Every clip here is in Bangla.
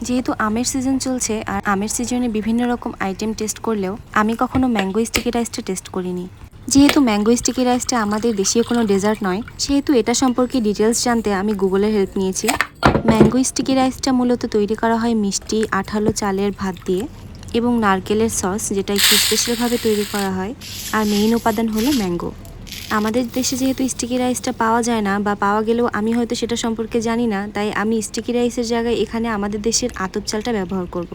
যেহেতু আমের সিজন চলছে আর আমের সিজনে বিভিন্ন রকম আইটেম টেস্ট করলেও আমি কখনো ম্যাঙ্গো স্টিকি রাইসটা টেস্ট করিনি। যেহেতু ম্যাঙ্গো স্টিকি রাইসটা আমাদের দেশীয় কোনো ডেজার্ট নয়, সেহেতু এটা সম্পর্কে ডিটেলস জানতে আমি গুগলের হেল্প নিয়েছি। ম্যাঙ্গো স্টিকি রাইসটা মূলত তৈরি করা হয় মিষ্টি আঠালো চালের ভাত দিয়ে এবং নারকেলের সস, যেটা একটু স্পেশালভাবে তৈরি করা হয়। আর মেইন উপাদান হলো ম্যাঙ্গো। আমাদের দেশে যেহেতু স্টিকি রাইসটা পাওয়া যায় না, বা পাওয়া গেলেও আমি হয়তো সেটা সম্পর্কে জানি না, তাই আমি স্টিকি রাইসের জায়গায় এখানে আমাদের দেশের আতপ চালটা ব্যবহার করব।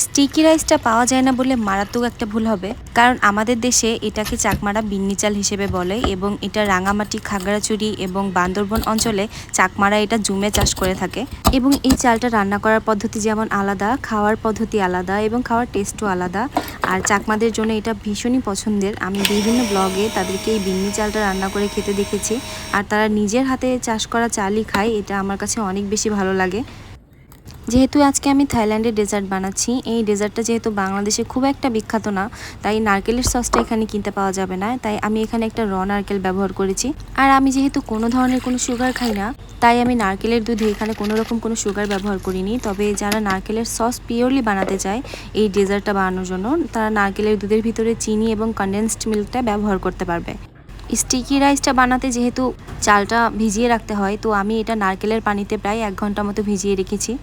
স্টিকি রাইসটা পাওয়া যায় না বলে মারাত্মক একটা ভুল হবে, কারণ আমাদের দেশে এটাকে চাকমারা বিন্নি চাল হিসেবে বলে এবং এটা রাঙামাটি, খাগড়াছড়ি এবং বান্দরবন অঞ্চলে চাকমারা এটা জুমে চাষ করে থাকে। এবং এই চালটা রান্না করার পদ্ধতি যেমন আলাদা, খাওয়ার পদ্ধতি আলাদা এবং খাওয়ার টেস্টও আলাদা। আর চাকমাদের জন্য এটা ভীষণই পছন্দের। আমি বিভিন্ন ব্লগে তাদেরকে এই বিন্নি চালটা রান্না করে খেতে দেখেছি, আর তারা নিজের হাতে চাষ করা চালই খায়। এটা আমার কাছে অনেক বেশি ভালো লাগে। যেহেতু আজকে আমি থাইল্যান্ডের ডেজার্ট বানাচ্ছি, এই ডেজার্টটা যেহেতু বাংলাদেশে খুব একটা বিখ্যাত না, তাই নারকেলের সসটা এখানে কিনতে পাওয়া যাবে না, তাই আমি এখানে একটা নারকেল ব্যবহার করেছি। আর আমি যেহেতু কোনো ধরনের কোনো সুগার খাই না, তাই আমি নারকেলের দুধে এখানে কোনো রকম কোনো সুগার ব্যবহার করিনি। তবে যারা নারকেলের সস পিওরলি বানাতে চায় এই ডেজার্টটা বানানোর জন্য, তারা নারকেলের দুধের ভিতরে চিনি এবং কনডেন্সড মিল্কটা ব্যবহার করতে পারবে। স্টিকি রাইসটা বানাতে যেহেতু চালটা ভিজিয়ে রাখতে হয়, তো আমি এটা নারকেলের পানিতে প্রায় 1 ঘন্টা মতো ভিজিয়ে রেখেছি।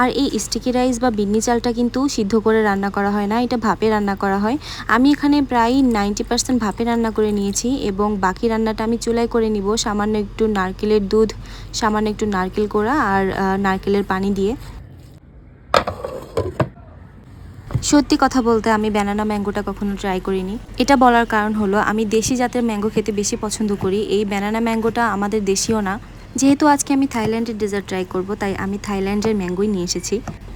আর এই স্টিকি রাইস বা বিন্নি চালটা কিন্তু সিদ্ধ করে রান্না করা হয় না, এটা ভাপে রান্না করা হয়। আমি এখানে প্রায় 90% ভাপে রান্না করে নিয়েছি এবং বাকি রান্নাটা আমি চুলায় করে নিব, সামান্য একটু নারকেলের দুধ, সামান্য একটু নারকেল কোড়া আর নারকেলের পানি দিয়ে। সত্যি কথা বলতে আমি ব্যানানা ম্যাঙ্গোটা কখনো ট্রাই করিনি। এটা বলার কারণ হলো আমি দেশি জাতের ম্যাঙ্গো খেতে বেশি পছন্দ করি। এই ব্যানানা ম্যাঙ্গোটা আমাদের দেশীয় না। যেহেতু আজকে আমি থাইল্যান্ডের ডেজার্ট ট্রাই করব, তাই আমি থাইল্যান্ডের ম্যাঙ্গোই নিয়ে এসেছি।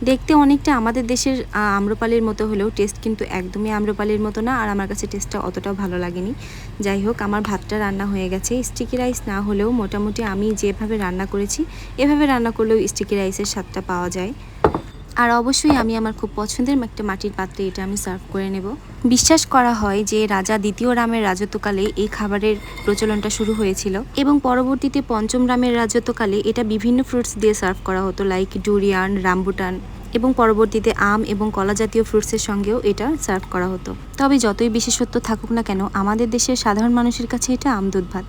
দেখতে অনেকটা আমাদের দেশের আম্রপালির মতো হলেও টেস্ট কিন্তু একদমই আম্রপালির মতো না, আর আমার কাছে টেস্টটা অতটাও ভালো লাগেনি। যাই হোক, আমার ভাতটা রান্না হয়ে গেছে। স্টিকি রাইস না হলেও মোটামুটি আমি যেভাবে রান্না করেছি এভাবে রান্না করলেও স্টিকি রাইসের স্বাদটা পাওয়া যায়। আর অবশ্যই আমি আমার খুব পছন্দের একটা মাটির পাত্রে এটা আমি সার্ভ করে নেব। বিশ্বাস করা হয় যে রাজা দ্বিতীয় রামের রাজত্বকালে এই খাবারের প্রচলনটা শুরু হয়েছিল এবং পরবর্তীতে পঞ্চম রামের রাজত্বকালে এটা বিভিন্ন ফ্রুটস দিয়ে সার্ভ করা হতো, লাইক ডুরিয়ান, রামবুটান, এবং পরবর্তীতে আম এবং কলা জাতীয় ফ্রুটসের সঙ্গেও এটা সার্ভ করা হতো। তবে যতই বিশেষত্ব থাকুক না কেন, আমাদের দেশের সাধারণ মানুষের কাছে এটা আমদুধ ভাত।